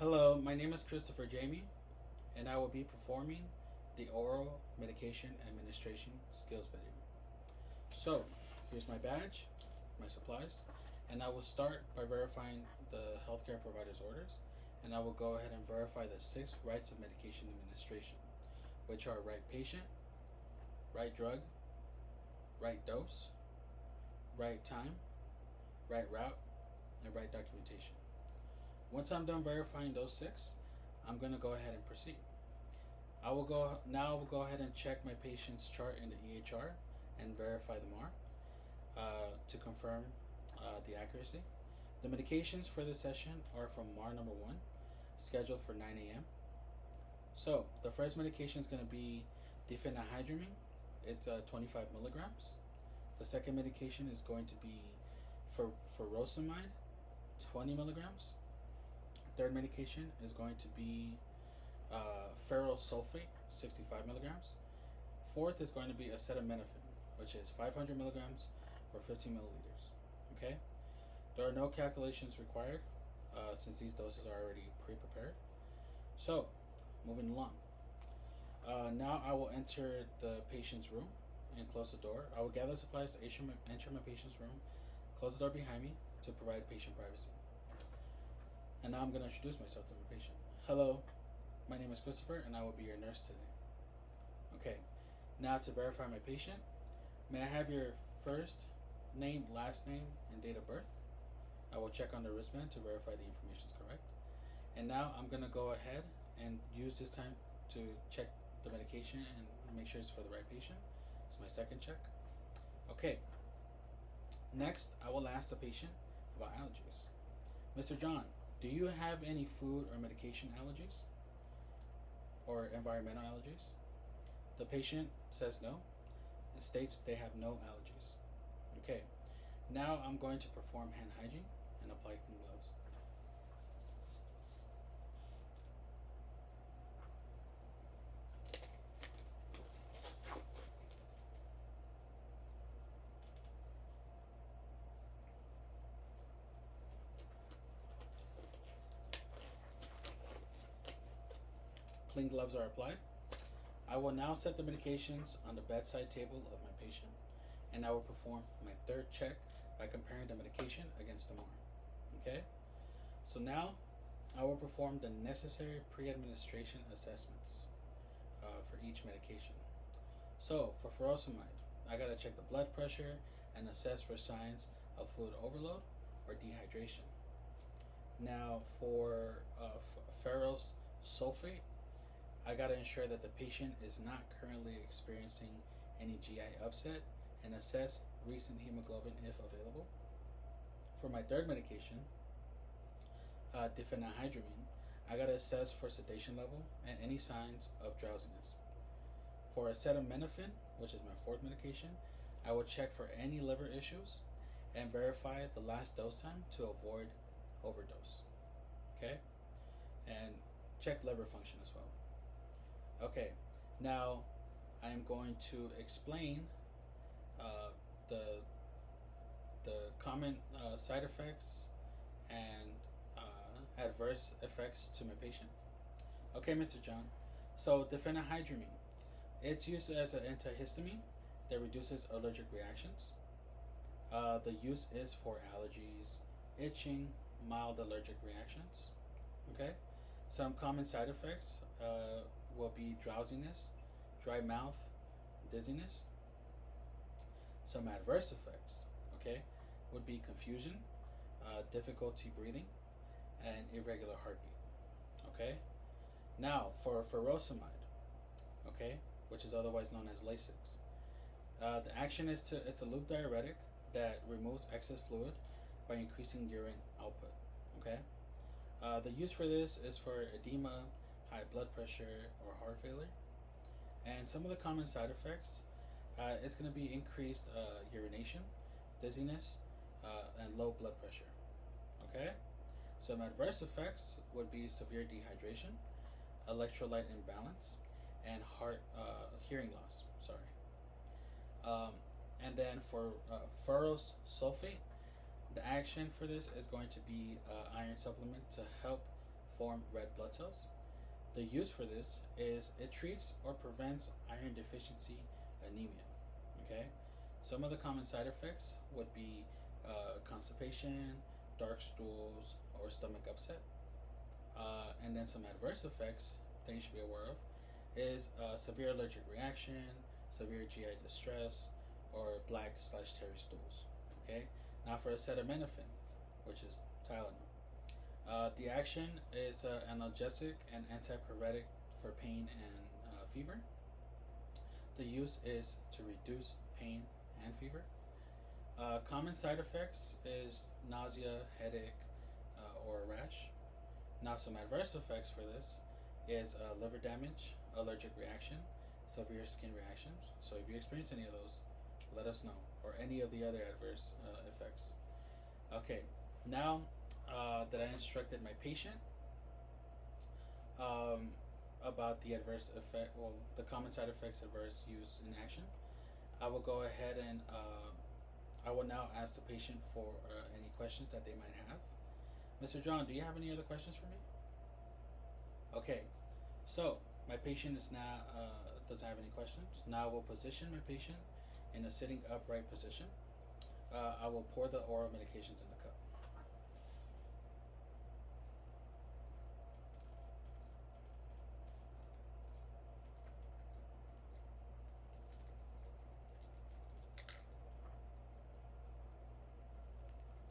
Hello, my name is Christopher Jamie, and I will be performing the oral medication administration skills video. So, here's my badge, my supplies, and I will start by verifying the healthcare provider's orders, and I will go ahead and verify the 6 rights of medication administration, which are right patient, right drug, right dose, right time, right route, and right documentation. Once I'm done verifying those 6, I'm going to go ahead and proceed. I will go ahead and check my patient's chart in the EHR and verify the MAR to confirm the accuracy. The medications for this session are from MAR number 1, scheduled for 9 a.m. So the first medication is going to be diphenhydramine. It's 25 milligrams. The second medication is going to be furosemide, 20 milligrams. Third medication is going to be ferrous sulfate, 65 milligrams. Fourth is going to be acetaminophen, which is 500 milligrams for 15 milliliters. Okay? There are no calculations required since these doses are already pre-prepared. So, moving along. Now I will enter the patient's room and close the door. I will gather supplies to enter my patient's room, close the door behind me to provide patient privacy. And now I'm going to introduce myself to my patient. Hello, my name is Christopher, and I will be your nurse today. Okay, now to verify my patient, may I have your first name, last name, and date of birth? I will check on the wristband to verify the information is correct. And now I'm going to go ahead and use this time to check the medication and make sure it's for the right patient. It's my second check. Okay, next I will ask the patient about allergies. Mr. John, do you have any food or medication allergies or environmental allergies? The patient says no. It states they have no allergies. Okay, now I'm going to perform hand hygiene and apply clean gloves. Clean gloves are applied. I will now set the medications on the bedside table of my patient, and I will perform my third check by comparing the medication against the MAR. Okay? So now I will perform the necessary pre-administration assessments for each medication. So for furosemide, I gotta check the blood pressure and assess for signs of fluid overload or dehydration. Now for ferrous sulfate, I gotta ensure that the patient is not currently experiencing any GI upset and assess recent hemoglobin if available. For my third medication, diphenhydramine, I gotta assess for sedation level and any signs of drowsiness. For acetaminophen, which is my fourth medication, I will check for any liver issues and verify the last dose time to avoid overdose. Okay? And check liver function as well. Okay, now I am going to explain the common side effects and adverse effects to my patient. Okay, Mr. John. So diphenhydramine, it's used as an antihistamine that reduces allergic reactions. The use is for allergies, itching, mild allergic reactions. Okay, some common side effects will be drowsiness, dry mouth, dizziness. Some adverse effects, okay, would be confusion, difficulty breathing, and irregular heartbeat. Okay, now for furosemide, okay, which is otherwise known as Lasix. The action is it's a loop diuretic that removes excess fluid by increasing urine output. Okay, the use for this is for edema, high blood pressure, or heart failure. And some of the common side effects, it's going to be increased urination, dizziness, and low blood pressure. Okay, some adverse effects would be severe dehydration, electrolyte imbalance, and hearing loss. Sorry. And then for ferrous sulfate, the action for this is going to be iron supplement to help form red blood cells. The use for this is it treats or prevents iron deficiency anemia. Okay, some of the common side effects would be constipation, dark stools, or stomach upset. And then some adverse effects that you should be aware of is severe allergic reaction, severe GI distress, or black/terry stools. Okay, now for acetaminophen, which is Tylenol. The action is analgesic and antipyretic for pain and fever. The use is to reduce pain and fever. Common side effects is nausea, headache, or a rash. Now, some adverse effects for this is liver damage, allergic reaction, severe skin reactions. So, if you experience any of those, let us know, or any of the other adverse effects. Okay, now that I instructed my patient about the adverse effect, well, the common side effects, adverse use in action, I will go ahead and I will now ask the patient for any questions that they might have. Mr. John, do you have any other questions for me? Okay, so my patient is now doesn't have any questions. Now I will position my patient in a sitting upright position. I will pour the oral medications in the cup.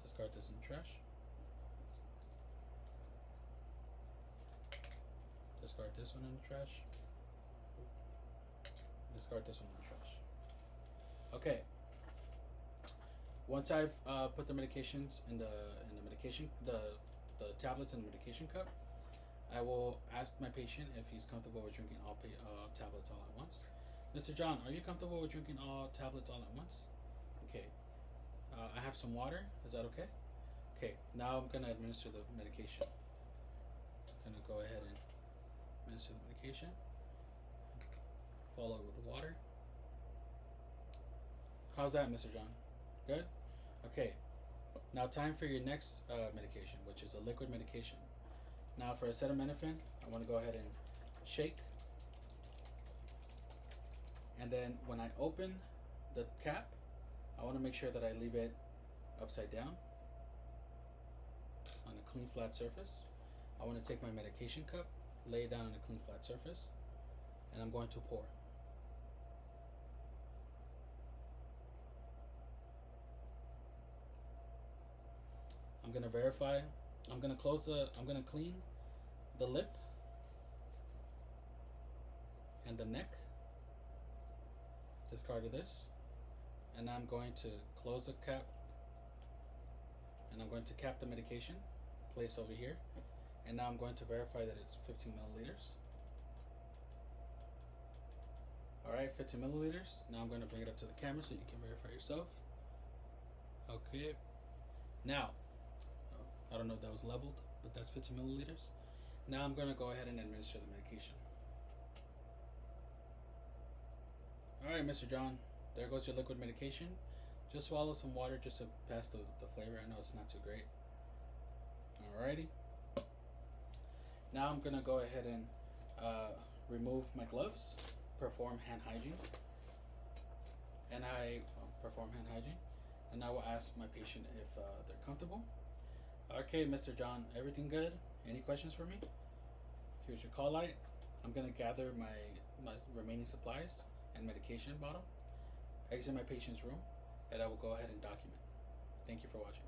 Discard this in the trash. Discard this one in the trash. Discard this one in the trash. Okay. Once I've put the medications in the medication the tablets in the medication cup, I will ask my patient if he's comfortable with drinking all tablets all at once. Mr. John, are you comfortable with drinking all tablets all at once? Okay. I have some water. Is that okay? Okay. Now I'm gonna administer the medication. I'm gonna go ahead and administer the medication. Follow with the water. How's that, Mr. John? Good? Okay. Now time for your next medication, which is a liquid medication. Now for acetaminophen, I want to go ahead and shake. And then when I open the cap, I want to make sure that I leave it upside down on a clean flat surface. I want to take my medication cup, lay it down on a clean flat surface, and I'm going to pour. I'm going to verify. I'm going to clean the lip and the neck. Discard of this. And I'm going to close the cap. And I'm going to cap the medication. Place over here. And now I'm going to verify that it's 15 milliliters. Alright, 15 milliliters. Now I'm going to bring it up to the camera so you can verify yourself. Okay. Now, I don't know if that was leveled, but that's 15 milliliters. Now I'm going to go ahead and administer the medication. Alright, Mr. John, there goes your liquid medication. Just swallow some water just to pass the flavor. I know it's not too great. Alrighty. Now I'm going to go ahead and remove my gloves, perform hand hygiene. And I perform hand hygiene. And I will ask my patient if they're comfortable. Okay, Mr. John, everything good? Any questions for me? Here's your call light. I'm going to gather my remaining supplies and medication bottle, exit my patient's room, and I will go ahead and document. Thank you for watching.